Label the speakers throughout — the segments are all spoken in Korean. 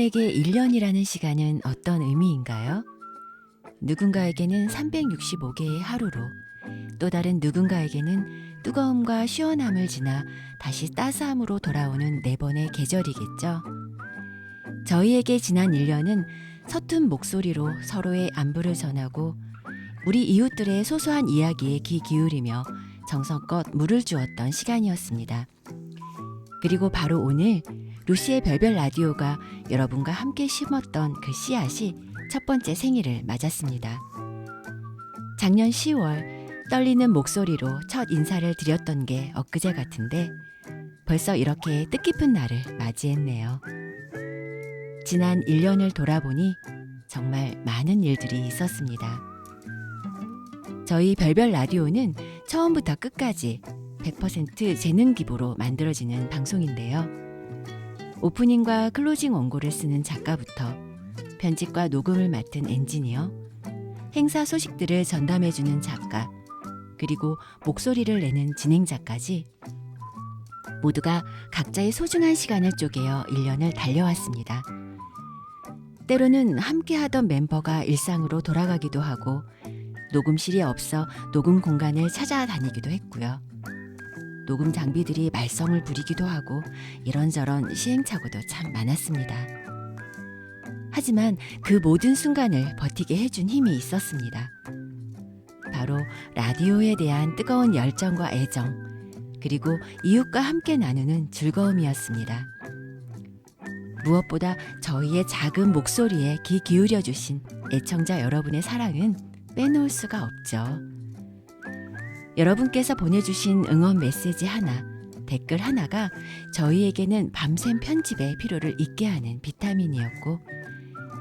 Speaker 1: 여러분에게 1년이라는 시간은 어떤 의미인가요? 누군가에게는 365개의 하루로, 또 다른 누군가에게는 뜨거움과 시원함을 지나 다시 따스함으로 돌아오는 4번의 계절이겠죠. 저희에게 지난 1년은 서툰 목소리로 서로의 안부를 전하고 우리 이웃들의 소소한 이야기에 귀 기울이며 정성껏 물을 주었던 시간이었습니다. 그리고 바로 오늘 루시의 별별 라디오가 여러분과 함께 심었던 그 씨앗이 첫 번째 생일을 맞았습니다. 작년 10월 떨리는 목소리로 첫 인사를 드렸던 게 엊그제 같은데 벌써 이렇게 뜻깊은 날을 맞이했네요. 지난 1년을 돌아보니 정말 많은 일들이 있었습니다. 저희 별별 라디오는 처음부터 끝까지 100% 재능 기부로 만들어지는 방송인데요. 오프닝과 클로징 원고를 쓰는 작가부터 편집과 녹음을 맡은 엔지니어, 행사 소식들을 전담해주는 작가, 그리고 목소리를 내는 진행자까지 모두가 각자의 소중한 시간을 쪼개어 1년을 달려왔습니다. 때로는 함께하던 멤버가 일상으로 돌아가기도 하고 녹음실이 없어 녹음 공간을 찾아다니기도 했고요. 녹음 장비들이 말썽을 부리기도 하고 이런저런 시행착오도 참 많았습니다. 하지만 그 모든 순간을 버티게 해준 힘이 있었습니다. 바로 라디오에 대한 뜨거운 열정과 애정, 그리고 이웃과 함께 나누는 즐거움이었습니다. 무엇보다 저희의 작은 목소리에 귀 기울여 주신 애청자 여러분의 사랑은 빼놓을 수가 없죠. 여러분께서 보내주신 응원 메시지 하나, 댓글 하나가 저희에게는 밤샘 편집의 피로를 잊게 하는 비타민이었고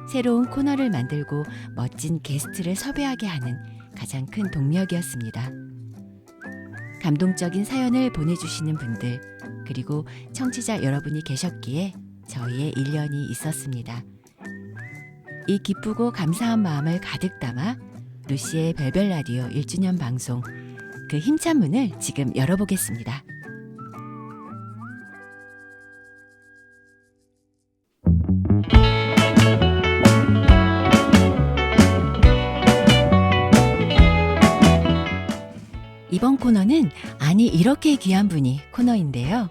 Speaker 1: 새로운 코너를 만들고 멋진 게스트를 섭외하게 하는 가장 큰 동력이었습니다. 감동적인 사연을 보내주시는 분들, 그리고 청취자 여러분이 계셨기에 저희의 1년이 있었습니다. 이 기쁘고 감사한 마음을 가득 담아 루시의 별별 라디오 1주년 방송 그 힘찬 문을 지금 열어보겠습니다. 이번 코너는 아니 이렇게 귀한 분이 코너인데요.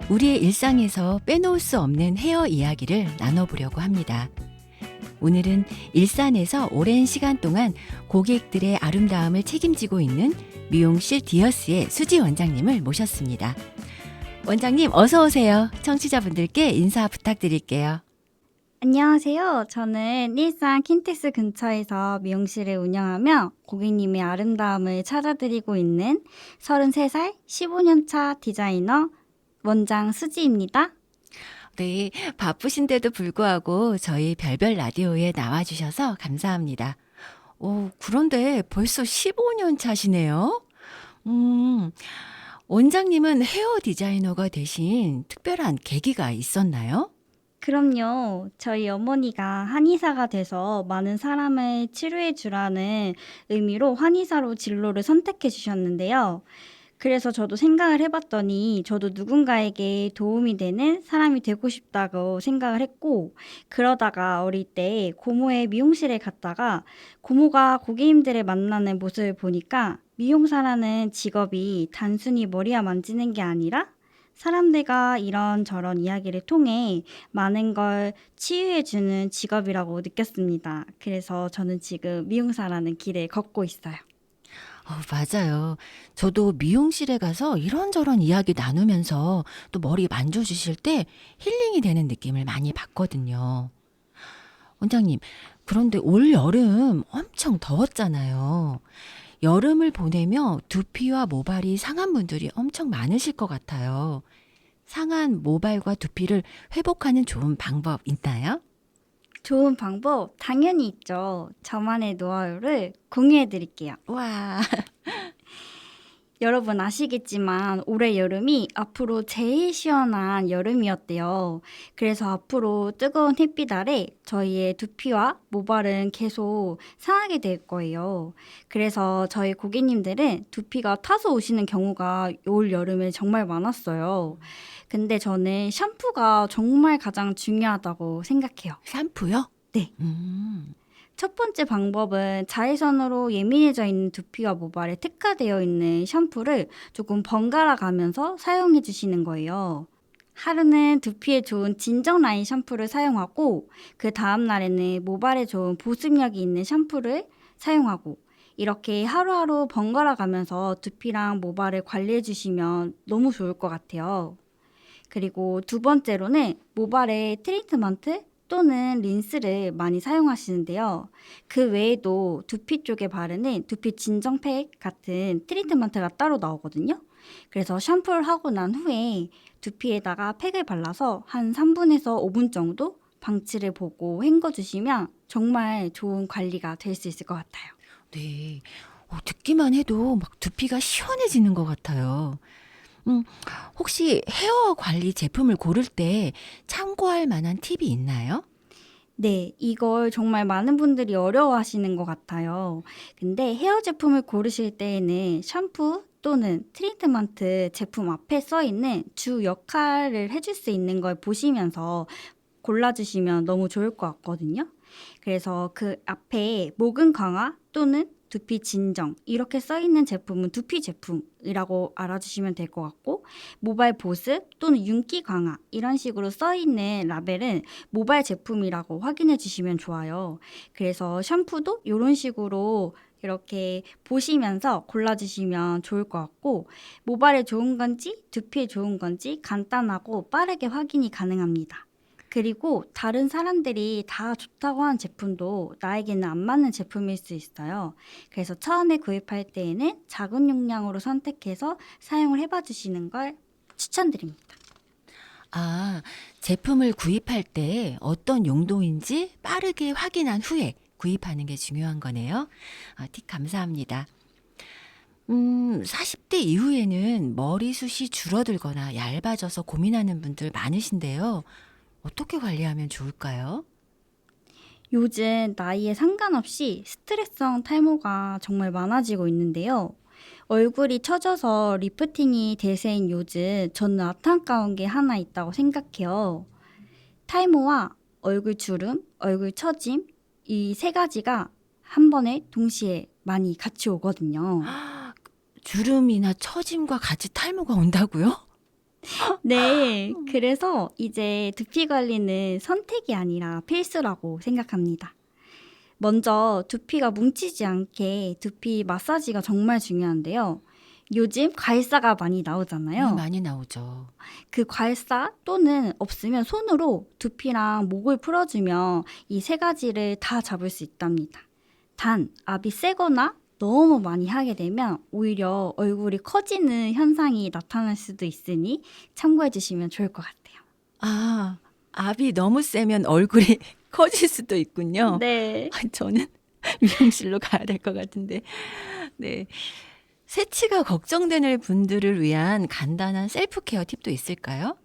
Speaker 1: 우리의 일상에서 빼놓을 수 없는 헤어 이야기를 나눠보려고 합니다. 오늘은 일산에서 오랜 시간 동안 고객들의 아름다움을 책임지고 있는 미용실 디어스의 수지 원장님을 모셨습니다. 원장님 어서 오세요. 청취자분들께 인사 부탁드릴게요.
Speaker 2: 안녕하세요. 저는 일산 킨텍스 근처에서 미용실을 운영하며 고객님의 아름다움을 찾아드리고 있는 33살 15년차 디자이너 원장 수지입니다.
Speaker 1: 네, 바쁘신데도 불구하고 저희 별별 라디오에 나와주셔서 감사합니다. 그런데 벌써 15년 차시네요. 원장님은 헤어 디자이너가 되신 특별한 계기가 있었나요?
Speaker 2: 그럼요. 저희 어머니가 한의사가 돼서 많은 사람을 치료해 주라는 의미로 한의사로 진로를 선택해 주셨는데요. 그래서 저도 생각을 해봤더니 저도 누군가에게 도움이 되는 사람이 되고 싶다고 생각을 했고, 그러다가 어릴 때 고모의 미용실에 갔다가 고모가 고객님들을 만나는 모습을 보니까 미용사라는 직업이 단순히 머리와 만지는 게 아니라 사람들과 이런저런 이야기를 통해 많은 걸 치유해주는 직업이라고 느꼈습니다. 그래서 저는 지금 미용사라는 길을 걷고 있어요.
Speaker 1: 맞아요. 저도 미용실에 가서 이런저런 이야기 나누면서 또 머리 만져주실 때 힐링이 되는 느낌을 많이 받거든요. 원장님, 그런데 올 여름 엄청 더웠잖아요. 여름을 보내며 두피와 모발이 상한 분들이 엄청 많으실 것 같아요. 상한 모발과 두피를 회복하는 좋은 방법 있나요?
Speaker 2: 좋은 방법 당연히 있죠. 저만의 노하우를 공유해 드릴게요.
Speaker 1: 와,
Speaker 2: 여러분 아시겠지만 올해 여름이 앞으로 제일 시원한 여름이었대요. 그래서 앞으로 뜨거운 햇빛 아래 저희의 두피와 모발은 계속 상하게 될 거예요. 그래서 저희 고객님들은 두피가 타서 오시는 경우가 올 여름에 정말 많았어요. 근데 저는 샴푸가 정말 가장 중요하다고 생각해요.
Speaker 1: 샴푸요?
Speaker 2: 네. 첫 번째 방법은 자외선으로 예민해져 있는 두피와 모발에 특화되어 있는 샴푸를 조금 번갈아 가면서 사용해 주시는 거예요. 하루는 두피에 좋은 진정 라인 샴푸를 사용하고 그 다음 날에는 모발에 좋은 보습력이 있는 샴푸를 사용하고 이렇게 하루하루 번갈아 가면서 두피랑 모발을 관리해 주시면 너무 좋을 것 같아요. 그리고 두 번째로는 모발에 트리트먼트 또는 린스를 많이 사용하시는데요. 그 외에도 두피 쪽에 바르는 두피 진정팩 같은 트리트먼트가 따로 나오거든요. 그래서 샴푸를 하고 난 후에 두피에다가 팩을 발라서 한 3분에서 5분 정도 방치를 보고 헹궈주시면 정말 좋은 관리가 될 수 있을 것 같아요.
Speaker 1: 네. 듣기만 해도 막 두피가 시원해지는 것 같아요. 음, 혹시 헤어 관리 제품을 고를 때 참고할 만한 팁이 있나요?
Speaker 2: 네, 이걸 정말 많은 분들이 어려워하시는 것 같아요. 근데 헤어 제품을 고르실 때에는 샴푸 또는 트리트먼트 제품 앞에 써 있는 주 역할을 해줄 수 있는 걸 보시면서 골라주시면 너무 좋을 것 같거든요. 그래서 그 앞에 모근 강화 또는 두피 진정 이렇게 써 있는 제품은 두피 제품이라고 알아주시면 될 것 같고 모발 보습 또는 윤기 강화 이런 식으로 써 있는 라벨은 모발 제품이라고 확인해 주시면 좋아요. 그래서 샴푸도 이런 식으로 이렇게 보시면서 골라주시면 좋을 것 같고 모발에 좋은 건지 두피에 좋은 건지 간단하고 빠르게 확인이 가능합니다. 그리고 다른 사람들이 다 좋다고 하는 제품도 나에게는 안 맞는 제품일 수 있어요. 그래서 처음에 구입할 때에는 작은 용량으로 선택해서 사용을 해봐 주시는 걸 추천드립니다.
Speaker 1: 아, 제품을 구입할 때 어떤 용도인지 빠르게 확인한 후에 구입하는 게 중요한 거네요. 팁 감사합니다. 40대 이후에는 머리숱이 줄어들거나 얇아져서 고민하는 분들 많으신데요. 어떻게 관리하면 좋을까요?
Speaker 2: 요즘 나이에 상관없이 스트레스성 탈모가 정말 많아지고 있는데요. 얼굴이 처져서 리프팅이 대세인 요즘 저는 안타까운 게 하나 있다고 생각해요. 탈모와 얼굴 주름, 얼굴 처짐 이 세 가지가 한 번에 동시에 많이 같이 오거든요.
Speaker 1: 주름이나 처짐과 같이 탈모가 온다고요?
Speaker 2: 네, 그래서 이제 두피 관리는 선택이 아니라 필수라고 생각합니다. 먼저 두피가 뭉치지 않게 두피 마사지가 정말 중요한데요. 요즘 과일사가 많이 나오잖아요.
Speaker 1: 많이 나오죠.
Speaker 2: 그 과일사 또는 없으면 손으로 두피랑 목을 풀어주면 이 세 가지를 다 잡을 수 있답니다. 단, 압이 세거나 너무 많이 하게 되면 오히려 얼굴이 커지는 현상이 나타날 수도 있으니 참고해 주시면 좋을 것 같아요.
Speaker 1: 아, 압이 너무 세면 얼굴이 커질 수도 있군요.
Speaker 2: 네.
Speaker 1: 저는 미용실로 가야 될 것 같은데. 네. 새치가 걱정되는 분들을 위한 간단한 셀프 케어 팁도 있을까요?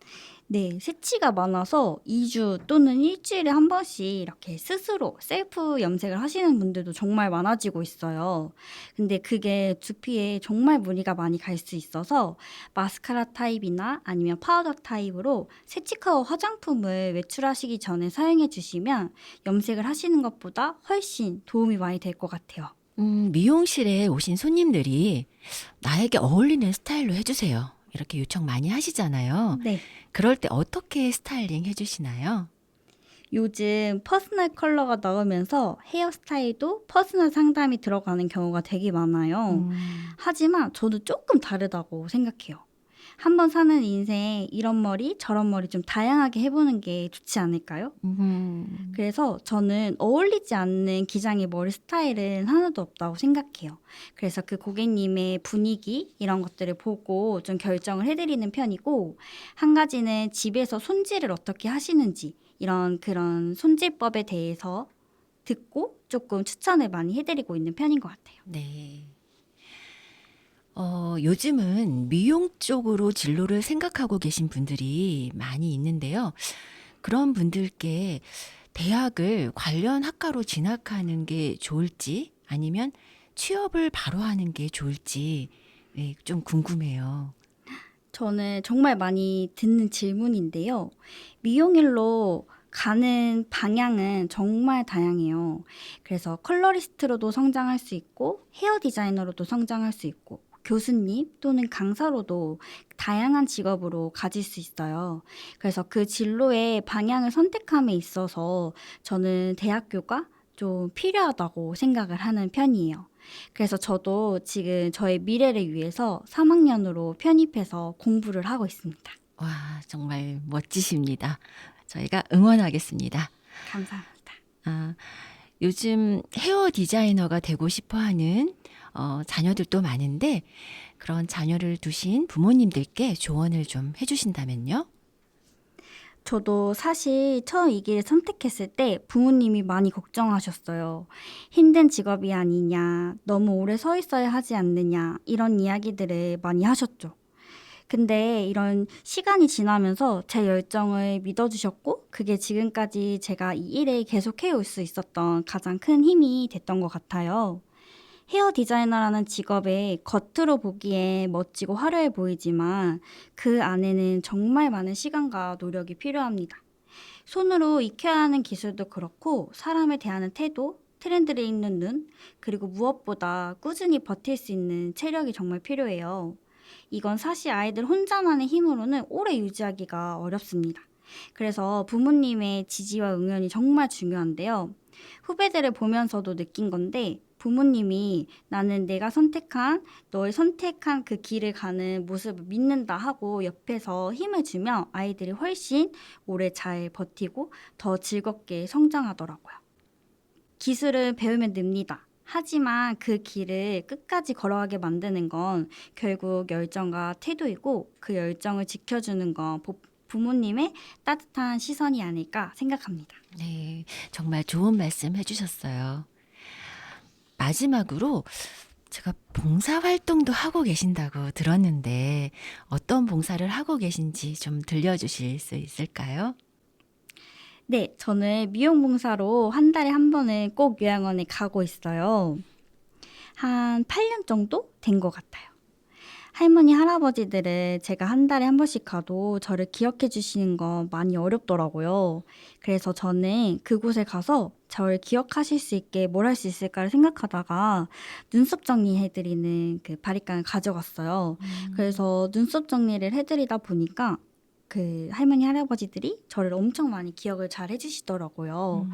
Speaker 2: 네, 새치가 많아서 2주 또는 일주일에 한 번씩 이렇게 스스로 셀프 염색을 하시는 분들도 정말 많아지고 있어요. 근데 그게 두피에 정말 무리가 많이 갈 수 있어서 마스카라 타입이나 아니면 파우더 타입으로 새치카워 화장품을 외출하시기 전에 사용해 주시면 염색을 하시는 것보다 훨씬 도움이 많이 될 것 같아요.
Speaker 1: 미용실에 오신 손님들이 나에게 어울리는 스타일로 해주세요. 이렇게 요청 많이 하시잖아요.
Speaker 2: 네.
Speaker 1: 그럴 때 어떻게 스타일링 해주시나요?
Speaker 2: 요즘 퍼스널 컬러가 나오면서 헤어스타일도 퍼스널 상담이 들어가는 경우가 되게 많아요. 하지만 저도 조금 다르다고 생각해요. 한 번 사는 인생 이런 머리 저런 머리 좀 다양하게 해보는 게 좋지 않을까요? 그래서 저는 어울리지 않는 기장의 머리 스타일은 하나도 없다고 생각해요. 그래서 그 고객님의 분위기 이런 것들을 보고 좀 결정을 해드리는 편이고 한 가지는 집에서 손질을 어떻게 하시는지 이런 그런 손질법에 대해서 듣고 조금 추천을 많이 해드리고 있는 편인 것 같아요.
Speaker 1: 네. 요즘은 미용 쪽으로 진로를 생각하고 계신 분들이 많이 있는데요. 그런 분들께 대학을 관련 학과로 진학하는 게 좋을지 아니면 취업을 바로 하는 게 좋을지 네, 좀 궁금해요.
Speaker 2: 저는 정말 많이 듣는 질문인데요. 미용일로 가는 방향은 정말 다양해요. 그래서 컬러리스트로도 성장할 수 있고, 헤어 디자이너로도 성장할 수 있고, 교수님 또는 강사로도 다양한 직업으로 가질 수 있어요. 그래서 그 진로의 방향을 선택함에 있어서 저는 대학교가 좀 필요하다고 생각을 하는 편이에요. 그래서 저도 지금 저의 미래를 위해서 3학년으로 편입해서 공부를 하고 있습니다.
Speaker 1: 와, 정말 멋지십니다. 저희가 응원하겠습니다.
Speaker 2: 감사합니다.
Speaker 1: 아, 요즘 헤어 디자이너가 되고 싶어 하는 자녀들도 많은데 그런 자녀를 두신 부모님들께 조언을 좀 해주신다면요?
Speaker 2: 저도 사실 처음 이 길을 선택했을 때 부모님이 많이 걱정하셨어요. 힘든 직업이 아니냐, 너무 오래 서 있어야 하지 않느냐, 이런 이야기들을 많이 하셨죠. 근데 이런 시간이 지나면서 제 열정을 믿어주셨고, 그게 지금까지 제가 이 일에 계속해 올 수 있었던 가장 큰 힘이 됐던 것 같아요. 헤어 디자이너라는 직업에 겉으로 보기에 멋지고 화려해 보이지만 그 안에는 정말 많은 시간과 노력이 필요합니다. 손으로 익혀야 하는 기술도 그렇고 사람을 대하는 태도, 트렌드를 읽는 눈, 그리고 무엇보다 꾸준히 버틸 수 있는 체력이 정말 필요해요. 이건 사실 아이들 혼자만의 힘으로는 오래 유지하기가 어렵습니다. 그래서 부모님의 지지와 응원이 정말 중요한데요. 후배들을 보면서도 느낀 건데 부모님이 나는 내가 선택한 너의 선택한 그 길을 가는 모습을 믿는다 하고 옆에서 힘을 주면 아이들이 훨씬 오래 잘 버티고 더 즐겁게 성장하더라고요. 기술을 배우면 늡니다. 하지만 그 길을 끝까지 걸어가게 만드는 건 결국 열정과 태도이고 그 열정을 지켜주는 건 부모님의 따뜻한 시선이 아닐까 생각합니다.
Speaker 1: 네, 정말 좋은 말씀 해주셨어요. 마지막으로 제가 봉사 활동도 하고 계신다고 들었는데 어떤 봉사를 하고 계신지 좀 들려주실 수 있을까요?
Speaker 2: 네, 저는 미용봉사로 한 달에 한 번은 꼭 요양원에 가고 있어요. 한 8년 정도 된 것 같아요. 할머니, 할아버지들은 제가 한 달에 한 번씩 가도 저를 기억해 주시는 건 많이 어렵더라고요. 그래서 저는 그곳에 가서 저를 기억하실 수 있게 뭘 할 수 있을까를 생각하다가 눈썹 정리해드리는 그 바리깡을 가져갔어요. 그래서 눈썹 정리를 해드리다 보니까 그 할머니, 할아버지들이 저를 엄청 많이 기억을 잘 해주시더라고요.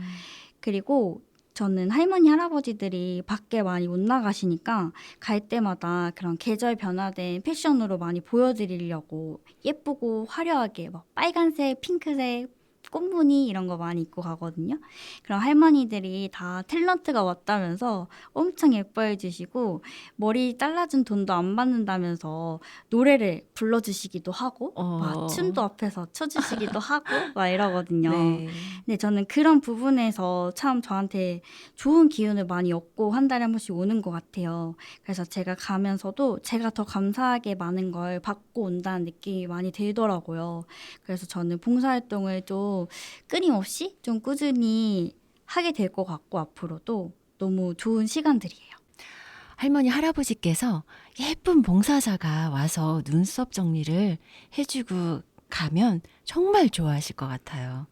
Speaker 2: 그리고 저는 할머니, 할아버지들이 밖에 많이 못 나가시니까 갈 때마다 그런 계절 변화된 패션으로 많이 보여드리려고 예쁘고 화려하게 막 빨간색, 핑크색, 꽃무늬 이런 거 많이 입고 가거든요. 그럼 할머니들이 다 탤런트가 왔다면서 엄청 예뻐해 주시고 머리 잘라준 돈도 안 받는다면서 노래를 불러주시기도 하고 막 춤도 앞에서 춰주시기도 하고 막 이러거든요.
Speaker 1: 네.
Speaker 2: 네, 저는 그런 부분에서 참 저한테 좋은 기운을 많이 얻고 한 달에 한 번씩 오는 것 같아요. 그래서 제가 가면서도 제가 더 감사하게 많은 걸 받고 온다는 느낌이 많이 들더라고요. 그래서 저는 봉사활동을 좀 끊임없이 좀 꾸준히 하게 될 것 같고 앞으로도 너무 좋은 시간들이에요.
Speaker 1: 할머니, 할아버지께서 예쁜 봉사자가 와서 눈썹 정리를 해주고 가면 정말 좋아하실 것 같아요.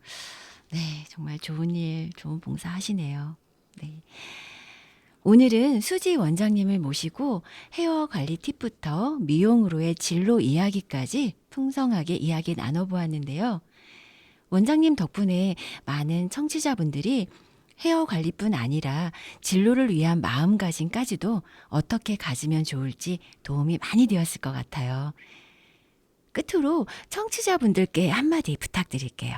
Speaker 1: 네, 정말 좋은 일, 좋은 봉사 하시네요. 네. 오늘은 수지 원장님을 모시고 헤어 관리 팁부터 미용으로의 진로 이야기까지 풍성하게 이야기 나눠보았는데요. 원장님 덕분에 많은 청취자분들이 헤어 관리뿐 아니라 진로를 위한 마음가짐까지도 어떻게 가지면 좋을지 도움이 많이 되었을 것 같아요. 끝으로 청취자분들께 한마디 부탁드릴게요.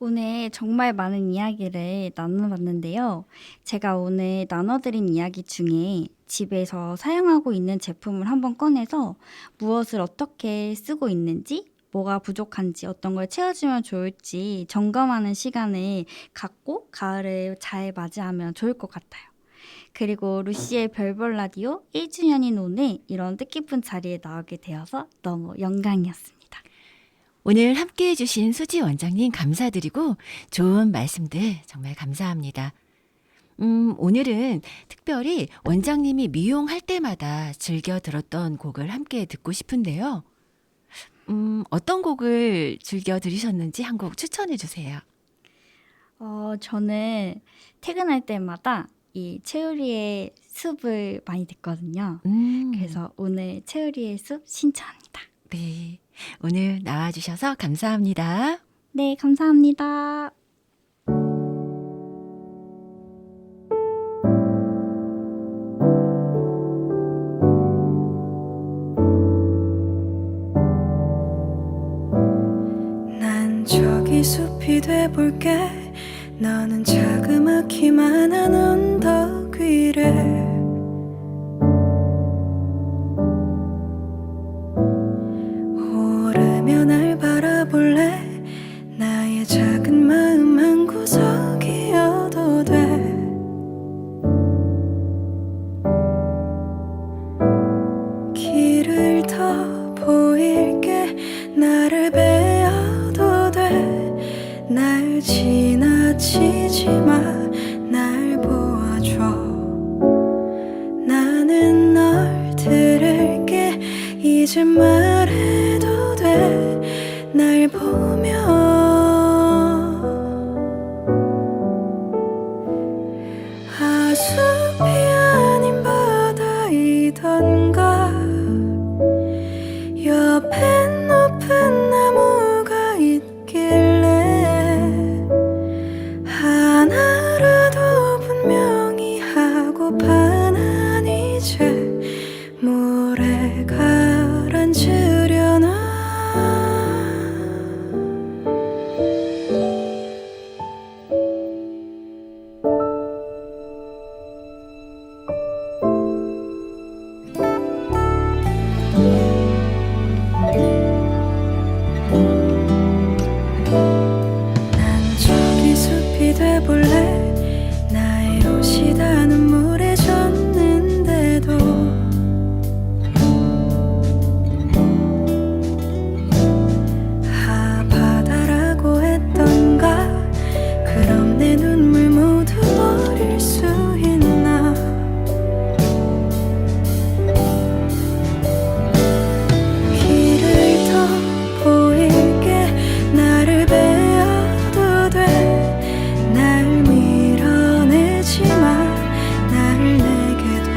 Speaker 2: 오늘 정말 많은 이야기를 나눠봤는데요. 제가 오늘 나눠드린 이야기 중에 집에서 사용하고 있는 제품을 한번 꺼내서 무엇을 어떻게 쓰고 있는지, 뭐가 부족한지, 어떤 걸 채워주면 좋을지 점검하는 시간을 갖고 가을을 잘 맞이하면 좋을 것 같아요. 그리고 루시의 별볼 라디오 1주년인 오늘 이런 뜻깊은 자리에 나오게 되어서 너무 영광이었습니다.
Speaker 1: 오늘 함께 해주신 수지 원장님 감사드리고 좋은 말씀들 정말 감사합니다. 오늘은 특별히 원장님이 미용할 때마다 즐겨 들었던 곡을 함께 듣고 싶은데요. 어떤 곡을 즐겨 들으셨는지 한 곡 추천해 주세요.
Speaker 2: 저는 퇴근할 때마다 이 채우리의 숲을 많이 듣거든요. 그래서 오늘 채우리의 숲 신청합니다.
Speaker 1: 네, 오늘 나와주셔서 감사합니다.
Speaker 2: 네, 감사합니다.
Speaker 3: 난 저기 숲이 돼볼게. 너는 자그마키만한 언덕 위를 오르며 날 바라볼래. 나의 작은 마음 한 구석이어도 돼. 길을 더 보일게. 나를 베어도 돼. 날 지나치지 마. 날 보아줘. 나는 널 들을게. 이제 말해도 돼. 날 보며 숲이 아닌 바다이던가. 옆엔 높은 나무가 있길래 하나라도 분명히 하고파. 난 이제 물에 가라앉으려나. 난 저기 숲이 돼볼래. 나의 옷이 다 눈물에 젖는데도 바다라고 했던가. 그럼 내 눈물 모두 버릴 수 있나. 길을 더 보일게. 나를 베어도 돼. 날 밀어내지 마. 날 내게도.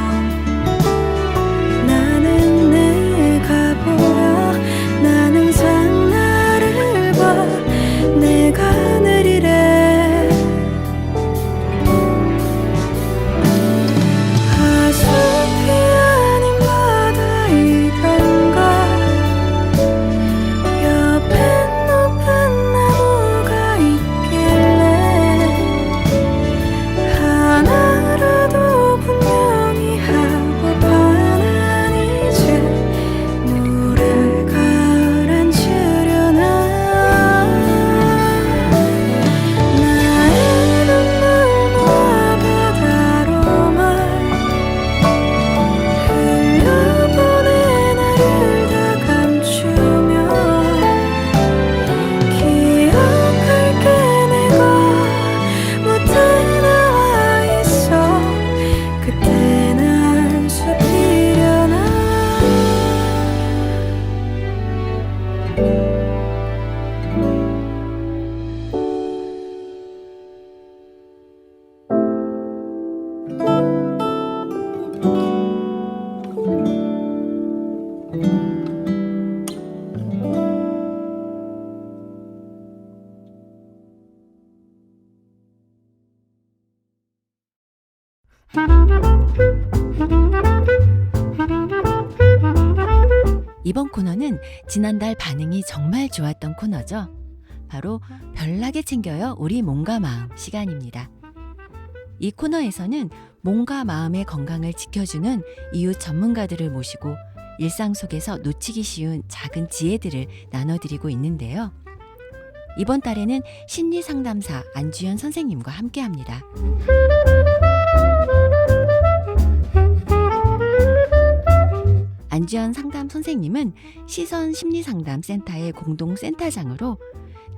Speaker 3: 나는 내가 보여. 난 항상 나를 봐. 내가 느리래. 숲이 아닌 바다이던가. 옆엔 높은 나무가 있길래 하나라도 분명히 하고파. 난 이제 물에 가라앉으려나. 나의 눈물 모아 바다로만 흘려보내. 나를 다 감추며 기억할게. 내가 못해 나와 있어. 그때 난 숲이려나.
Speaker 1: 이번 코너는 지난달 반응이 정말 좋았던 코너죠. 바로 별나게 챙겨요 우리 몸과 마음 시간입니다. 이 코너에서는 몸과 마음의 건강을 지켜주는 이웃 전문가들을 모시고 일상 속에서 놓치기 쉬운 작은 지혜들을 나눠드리고 있는데요. 이번 달에는 심리상담사 안주연 선생님과 함께합니다. 김지연 상담 선생님은 시선 심리상담센터의 공동센터장으로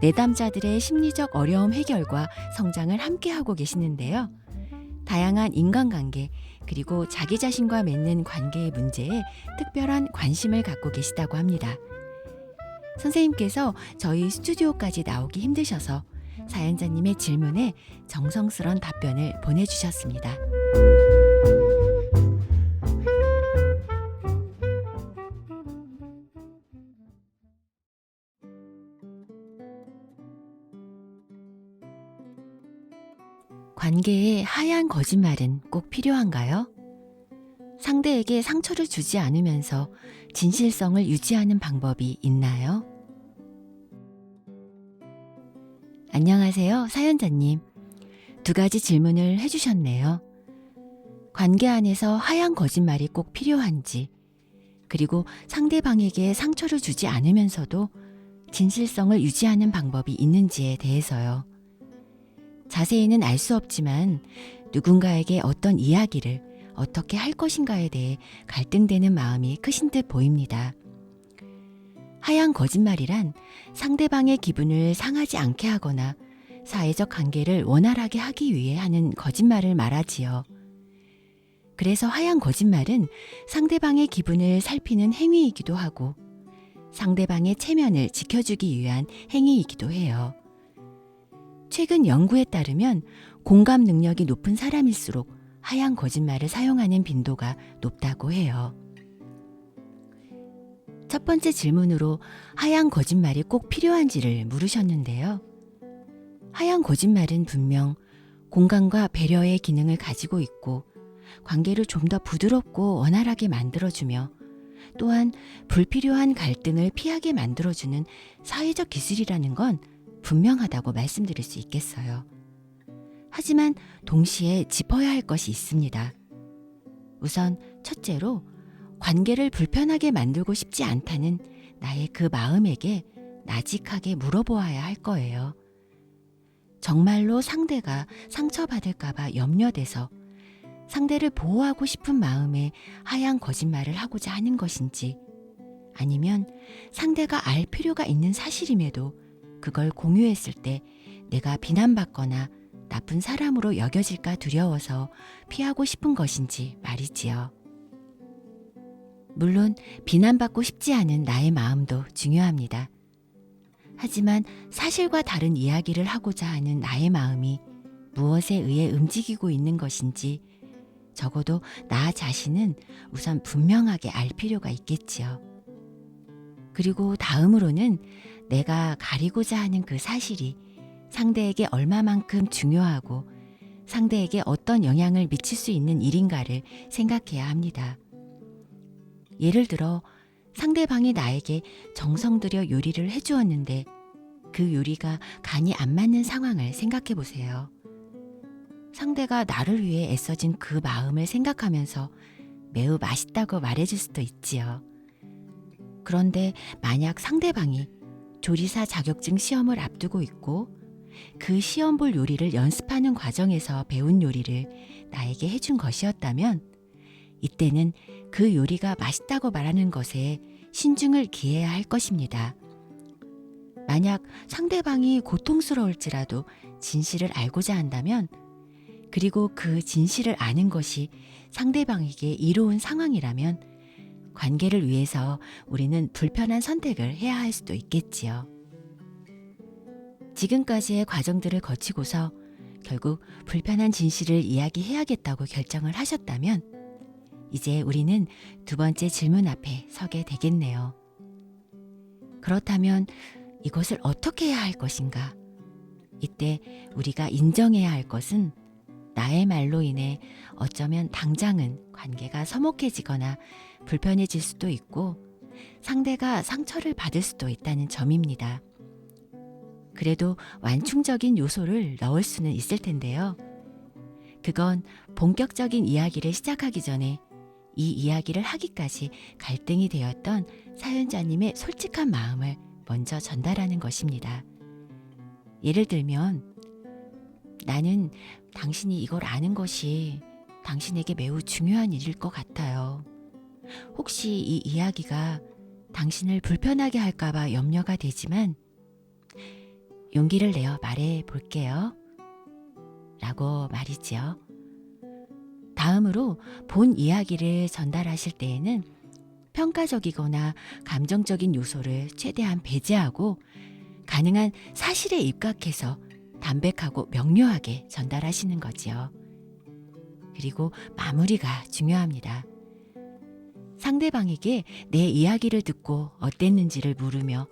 Speaker 1: 내담자들의 심리적 어려움 해결과 성장을 함께하고 계시는데요. 다양한 인간관계 그리고 자기 자신과 맺는 관계의 문제에 특별한 관심을 갖고 계시다고 합니다. 선생님께서 저희 스튜디오까지 나오기 힘드셔서 사연자님의 질문에 정성스런 답변을 보내주셨습니다. 관계에 하얀 거짓말은 꼭 필요한가요? 상대에게 상처를 주지 않으면서 진실성을 유지하는 방법이 있나요? 안녕하세요, 사연자님. 2가지 질문을 해주셨네요. 관계 안에서 하얀 거짓말이 꼭 필요한지, 그리고 상대방에게 상처를 주지 않으면서도 진실성을 유지하는 방법이 있는지에 대해서요. 자세히는 알 수 없지만 누군가에게 어떤 이야기를 어떻게 할 것인가에 대해 갈등되는 마음이 크신 듯 보입니다. 하얀 거짓말이란 상대방의 기분을 상하지 않게 하거나 사회적 관계를 원활하게 하기 위해 하는 거짓말을 말하지요. 그래서 하얀 거짓말은 상대방의 기분을 살피는 행위이기도 하고 상대방의 체면을 지켜주기 위한 행위이기도 해요. 최근 연구에 따르면 공감 능력이 높은 사람일수록 하얀 거짓말을 사용하는 빈도가 높다고 해요. 첫 번째 질문으로 하얀 거짓말이 꼭 필요한지를 물으셨는데요. 하얀 거짓말은 분명 공감과 배려의 기능을 가지고 있고 관계를 좀 더 부드럽고 원활하게 만들어주며 또한 불필요한 갈등을 피하게 만들어주는 사회적 기술이라는 건 분명하다고 말씀드릴 수 있겠어요. 하지만 동시에 짚어야 할 것이 있습니다. 우선 첫째로 관계를 불편하게 만들고 싶지 않다는 나의 그 마음에게 나직하게 물어보아야 할 거예요. 정말로 상대가 상처받을까봐 염려돼서 상대를 보호하고 싶은 마음에 하얀 거짓말을 하고자 하는 것인지, 아니면 상대가 알 필요가 있는 사실임에도 그걸 공유했을 때 내가 비난받거나 나쁜 사람으로 여겨질까 두려워서 피하고 싶은 것인지 말이지요. 물론 비난받고 싶지 않은 나의 마음도 중요합니다. 하지만 사실과 다른 이야기를 하고자 하는 나의 마음이 무엇에 의해 움직이고 있는 것인지 적어도 나 자신은 우선 분명하게 알 필요가 있겠지요. 그리고 다음으로는 내가 가리고자 하는 그 사실이 상대에게 얼마만큼 중요하고 상대에게 어떤 영향을 미칠 수 있는 일인가를 생각해야 합니다. 예를 들어 상대방이 나에게 정성 들여 요리를 해주었는데 그 요리가 간이 안 맞는 상황을 생각해 보세요. 상대가 나를 위해 애써진 그 마음을 생각하면서 매우 맛있다고 말해줄 수도 있지요. 그런데 만약 상대방이 조리사 자격증 시험을 앞두고 있고 그 시험 볼 요리를 연습하는 과정에서 배운 요리를 나에게 해준 것이었다면 이때는 그 요리가 맛있다고 말하는 것에 신중을 기해야 할 것입니다. 만약 상대방이 고통스러울지라도 진실을 알고자 한다면, 그리고 그 진실을 아는 것이 상대방에게 이로운 상황이라면 관계를 위해서 우리는 불편한 선택을 해야 할 수도 있겠지요. 지금까지의 과정들을 거치고서 결국 불편한 진실을 이야기해야겠다고 결정을 하셨다면 이제 우리는 2번째 질문 앞에 서게 되겠네요. 그렇다면 이것을 어떻게 해야 할 것인가? 이때 우리가 인정해야 할 것은 나의 말로 인해 어쩌면 당장은 관계가 서먹해지거나 불편해질 수도 있고 상대가 상처를 받을 수도 있다는 점입니다. 그래도 완충적인 요소를 넣을 수는 있을 텐데요. 그건 본격적인 이야기를 시작하기 전에 이 이야기를 하기까지 갈등이 되었던 사연자님의 솔직한 마음을 먼저 전달하는 것입니다. 예를 들면, 나는 당신이 이걸 아는 것이 당신에게 매우 중요한 일일 것 같아요. 혹시 이 이야기가 당신을 불편하게 할까봐 염려가 되지만 용기를 내어 말해 볼게요. 라고 말이지요. 다음으로 본 이야기를 전달하실 때에는 평가적이거나 감정적인 요소를 최대한 배제하고 가능한 사실에 입각해서 담백하고 명료하게 전달하시는 거지요. 그리고 마무리가 중요합니다. 상대방에게 내 이야기를 듣고 어땠는지를 물으며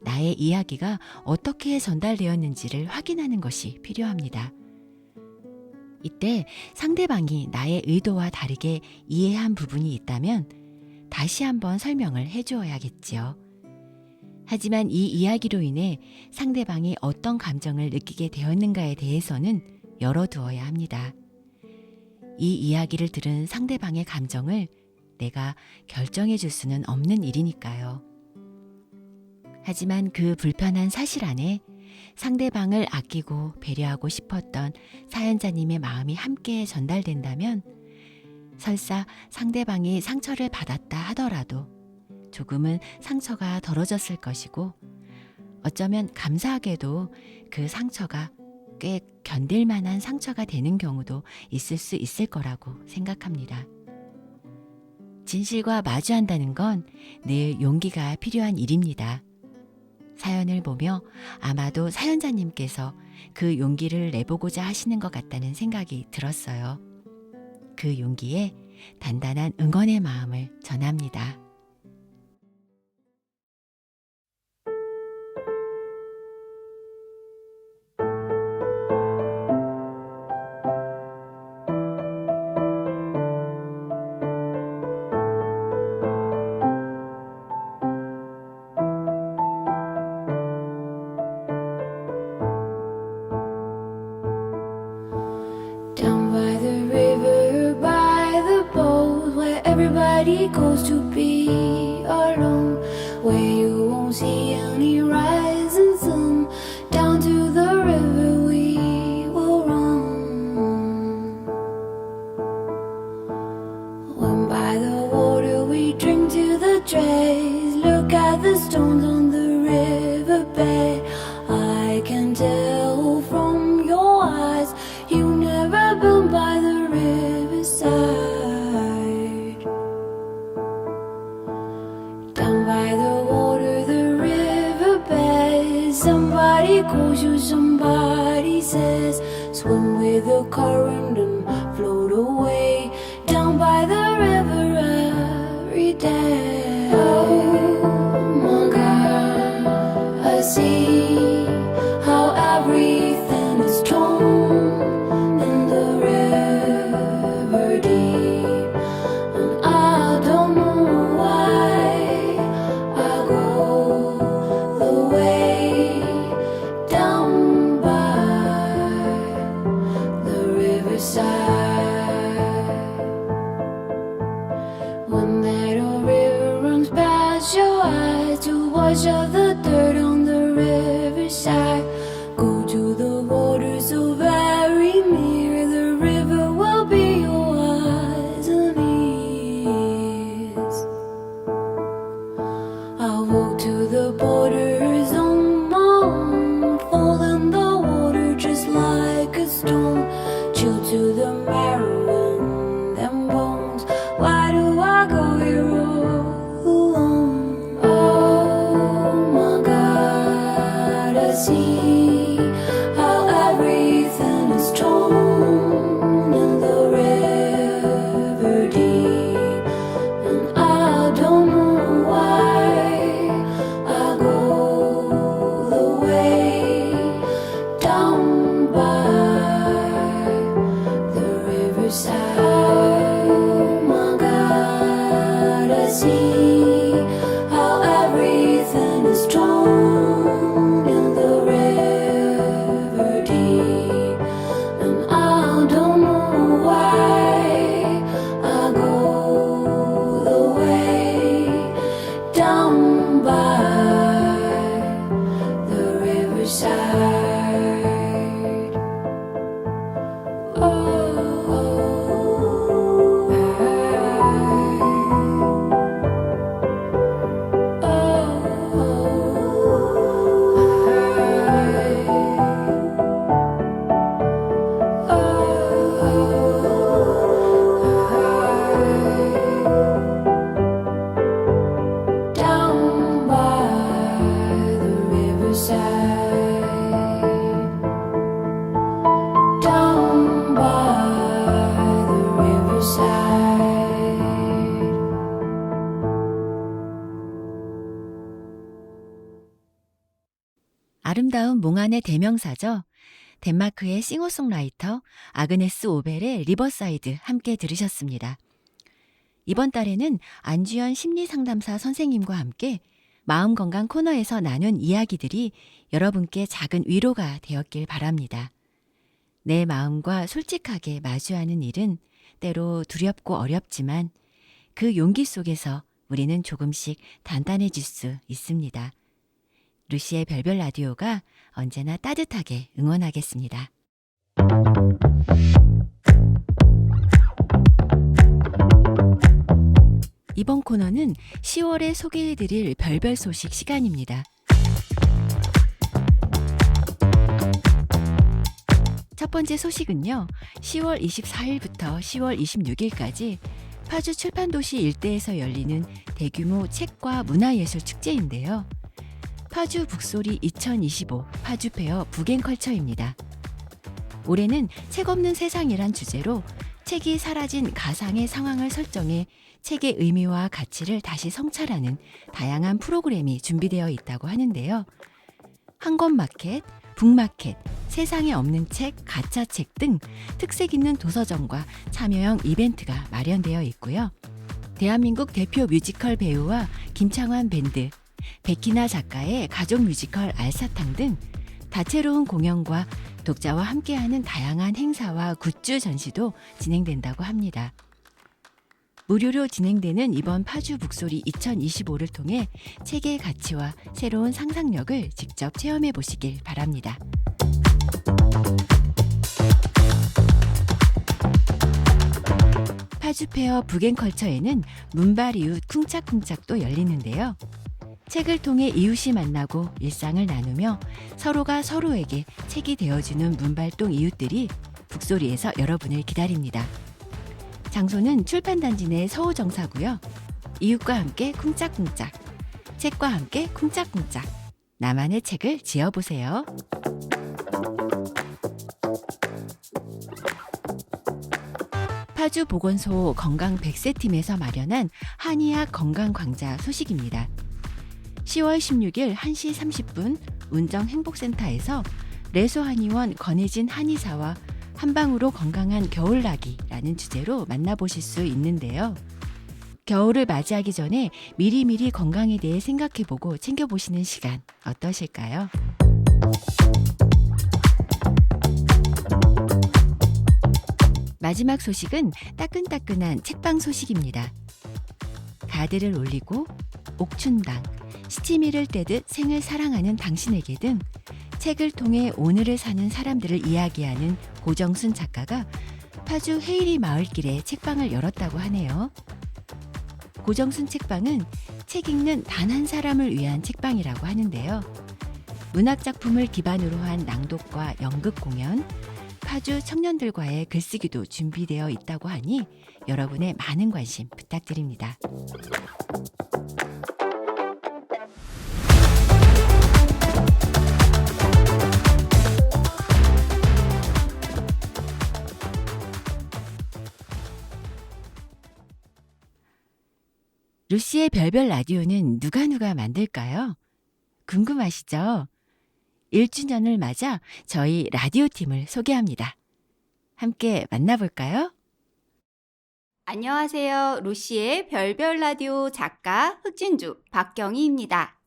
Speaker 1: 나의 이야기가 어떻게 전달되었는지를 확인하는 것이 필요합니다. 이때 상대방이 나의 의도와 다르게 이해한 부분이 있다면 다시 한번 설명을 해주어야겠지요. 하지만 이 이야기로 인해 상대방이 어떤 감정을 느끼게 되었는가에 대해서는 열어두어야 합니다. 이 이야기를 들은 상대방의 감정을 내가 결정해 줄 수는 없는 일이니까요. 하지만 그 불편한 사실 안에 상대방을 아끼고 배려하고 싶었던 사연자님의 마음이 함께 전달된다면 설사 상대방이 상처를 받았다 하더라도 조금은 상처가 덜어졌을 것이고 어쩌면 감사하게도 그 상처가 꽤 견딜 만한 상처가 되는 경우도 있을 수 있을 거라고 생각합니다. 진실과 마주한다는 건 늘 용기가 필요한 일입니다. 사연을 보며 아마도 사연자님께서 그 용기를 내보고자 하시는 것 같다는 생각이 들었어요. 그 용기에 단단한 응원의 마음을 전합니다.
Speaker 3: Down by the river, by the boat, where everybody goes to be alone, where you won't see any rising sun. Down to the river we will run. When by the water we drink to the dregs, look at the stones on the riverbed. I can tell from your eyes you never been by the riverside. Down by the water, the riverbed, somebody calls you, somebody says, swim with the current and float away. Down by the river every day. Oh my God, I see how everything is torn in the river deep, and I don't know why I go the way down by the riverside. When that old river runs past your eyes to wash off the dirt on the riverside, go to the water so very near. The river will be your eyes and ears. I'll walk to the borders on my own, fall in the water just like a stone, chill to the marrow in them bones. Why do I go here all alone? Oh my God, I see how everything is torn in the river deep, and I don't know why I go the way down by the riverside. Oh my God, I see how everything is torn in the river.
Speaker 1: 아름다운 몽환의 대명사죠. 덴마크의 싱어송라이터 아그네스 오벨의 리버사이드 함께 들으셨습니다. 이번 달에는 안주연 심리상담사 선생님과 함께 마음건강 코너에서 나눈 이야기들이 여러분께 작은 위로가 되었길 바랍니다. 내 마음과 솔직하게 마주하는 일은 때로 두렵고 어렵지만 그 용기 속에서 우리는 조금씩 단단해질 수 있습니다. 루시의 별별 라디오가 언제나 따뜻하게 응원하겠습니다. 이번 코너는 10월에 소개해드릴 별별 소식 시간입니다. 첫 번째 소식은요. 10월 24일부터 10월 26일까지 파주 출판도시 일대에서 열리는 대규모 책과 문화예술 축제인데요. 파주 북소리 2025 파주페어 북앤컬처입니다. 올해는 책 없는 세상이란 주제로 책이 사라진 가상의 상황을 설정해 책의 의미와 가치를 다시 성찰하는 다양한 프로그램이 준비되어 있다고 하는데요. 한권마켓, 북마켓, 세상에 없는 책, 가짜책 등 특색 있는 도서전과 참여형 이벤트가 마련되어 있고요. 대한민국 대표 뮤지컬 배우와 김창완 밴드, 백희나 작가의 가족 뮤지컬 알사탕 등 다채로운 공연과 독자와 함께하는 다양한 행사와 굿즈 전시도 진행된다고 합니다. 무료로 진행되는 이번 파주 북소리 2025를 통해 책의 가치와 새로운 상상력을 직접 체험해 보시길 바랍니다. 파주페어 북앤컬처에는 문발 이웃 쿵짝쿵짝도 열리는데요. 책을 통해 이웃이 만나고 일상을 나누며 서로가 서로에게 책이 되어주는 문발동 이웃들이 북소리에서 여러분을 기다립니다. 장소는 출판단지 내 서우정사고요. 이웃과 함께 쿵짝쿵짝, 책과 함께 쿵짝쿵짝, 나만의 책을 지어보세요. 파주보건소 건강 100세팀에서 마련한 한의학 건강광자 소식입니다. 10월 16일 1시 30분 운정행복센터에서 레소한의원 권혜진 한의사와 한방으로 건강한 겨울나기라는 주제로 만나보실 수 있는데요. 겨울을 맞이하기 전에 미리미리 건강에 대해 생각해보고 챙겨보시는 시간 어떠실까요? 마지막 소식은 따끈따끈한 책방 소식입니다. 가드를 올리고 옥춘당, 시치미를 떼듯 생을 사랑하는 당신에게 등 책을 통해 오늘을 사는 사람들을 이야기하는 고정순 작가가 파주 헤이리 마을길에 책방을 열었다고 하네요. 고정순 책방은 책 읽는 단 한 사람을 위한 책방이라고 하는데요. 문학작품을 기반으로 한 낭독과 연극 공연, 파주 청년들과의 글쓰기도 준비되어 있다고 하니 여러분의 많은 관심 부탁드립니다. 루시의 별별 라디오는 누가 만들까요? 궁금하시죠? 1주년을 맞아 저희 라디오 팀을 소개합니다. 함께 만나볼까요?
Speaker 4: 안녕하세요. 루시의 별별 라디오 작가 흑진주 박경희입니다.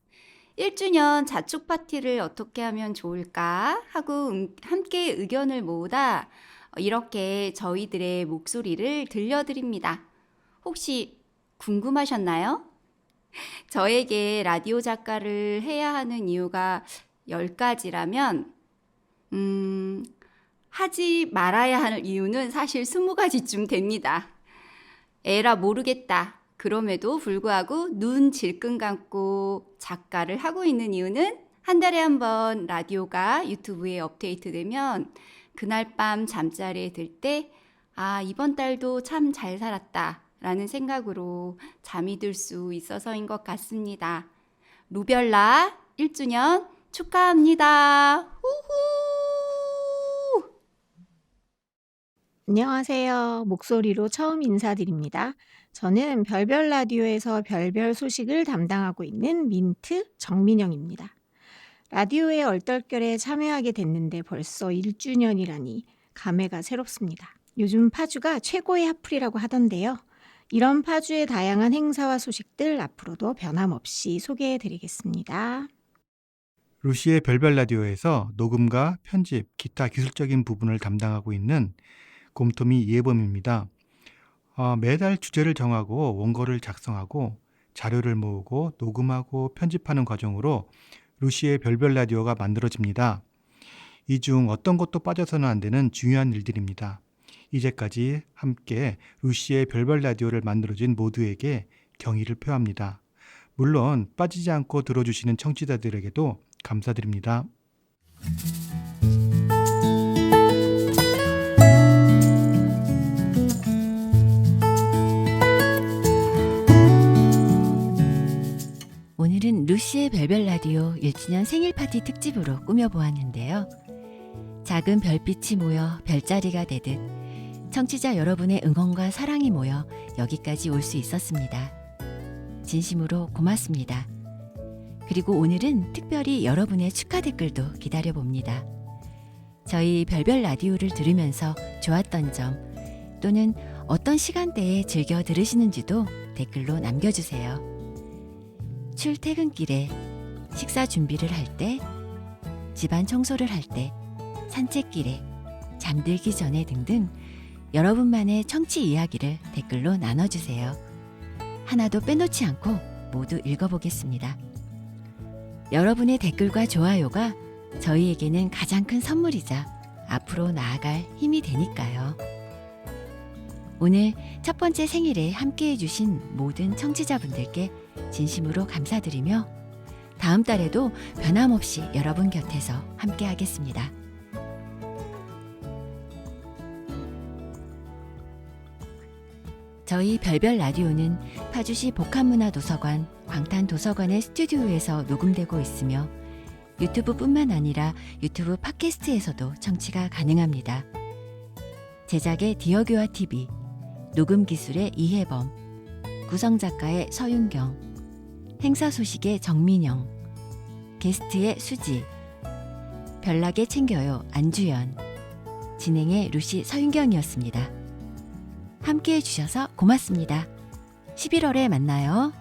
Speaker 4: 1주년 자축 파티를 어떻게 하면 좋을까 하고 함께 의견을 모으다 이렇게 저희들의 목소리를 들려드립니다. 혹시 궁금하셨나요? 저에게 라디오 작가를 해야 하는 이유가 10가지라면 하지 말아야 하는 이유는 사실 20가지쯤 됩니다. 에라 모르겠다. 그럼에도 불구하고 눈 질끈 감고 작가를 하고 있는 이유는 한 달에 한 번 라디오가 유튜브에 업데이트되면 그날 밤 잠자리에 들 때 이번 달도 참 잘 살았다 라는 생각으로 잠이 들 수 있어서인 것 같습니다. 루별라 1주년 축하합니다. 후후!
Speaker 5: 안녕하세요. 목소리로 처음 인사드립니다. 저는 별별 라디오에서 별별 소식을 담당하고 있는 민트 정민영입니다. 라디오의 얼떨결에 참여하게 됐는데 벌써 1주년이라니 감회가 새롭습니다. 요즘 파주가 최고의 핫플이라고 하던데요. 이런 파주의 다양한 행사와 소식들 앞으로도 변함없이 소개해드리겠습니다.
Speaker 6: 루시의 별별 라디오에서 녹음과 편집, 기타 기술적인 부분을 담당하고 있는 곰토미 이해범입니다. 매달 주제를 정하고 원고를 작성하고 자료를 모으고 녹음하고 편집하는 과정으로 루시의 별별 라디오가 만들어집니다. 이 중 어떤 것도 빠져서는 안 되는 중요한 일들입니다. 이제까지 함께 루시의 별별 라디오를 만들어준 모두에게 경의를 표합니다. 물론 빠지지 않고 들어주시는 청취자들에게도 감사드립니다.
Speaker 1: 오늘은 루시의 별별 라디오 1주년 생일 파티 특집으로 꾸며보았는데요. 작은 별빛이 모여 별자리가 되듯 청취자 여러분의 응원과 사랑이 모여 여기까지 올 수 있었습니다. 진심으로 고맙습니다. 그리고 오늘은 특별히 여러분의 축하 댓글도 기다려봅니다. 저희 별별 라디오를 들으면서 좋았던 점 또는 어떤 시간대에 즐겨 들으시는지도 댓글로 남겨주세요. 출퇴근길에 식사 준비를 할 때, 집안 청소를 할 때, 산책길에, 잠들기 전에 등등 여러분만의 청취 이야기를 댓글로 나눠주세요. 하나도 빼놓지 않고 모두 읽어보겠습니다. 여러분의 댓글과 좋아요가 저희에게는 가장 큰 선물이자 앞으로 나아갈 힘이 되니까요. 오늘 첫 번째 생일에 함께해 주신 모든 청취자분들께 진심으로 감사드리며 다음 달에도 변함없이 여러분 곁에서 함께 하겠습니다. 저희 별별 라디오는 파주시 복합문화도서관 광탄도서관의 스튜디오에서 녹음되고 있으며 유튜브뿐만 아니라 유튜브 팟캐스트에서도 청취가 가능합니다. 제작의 디어교화 TV, 녹음 기술의 이혜범, 구성 작가의 서윤경, 행사 소식의 정민영, 게스트의 수지, 별나게 챙겨요 안주연, 진행의 루시 서윤경이었습니다. 함께해 주셔서 고맙습니다. 11월에 만나요.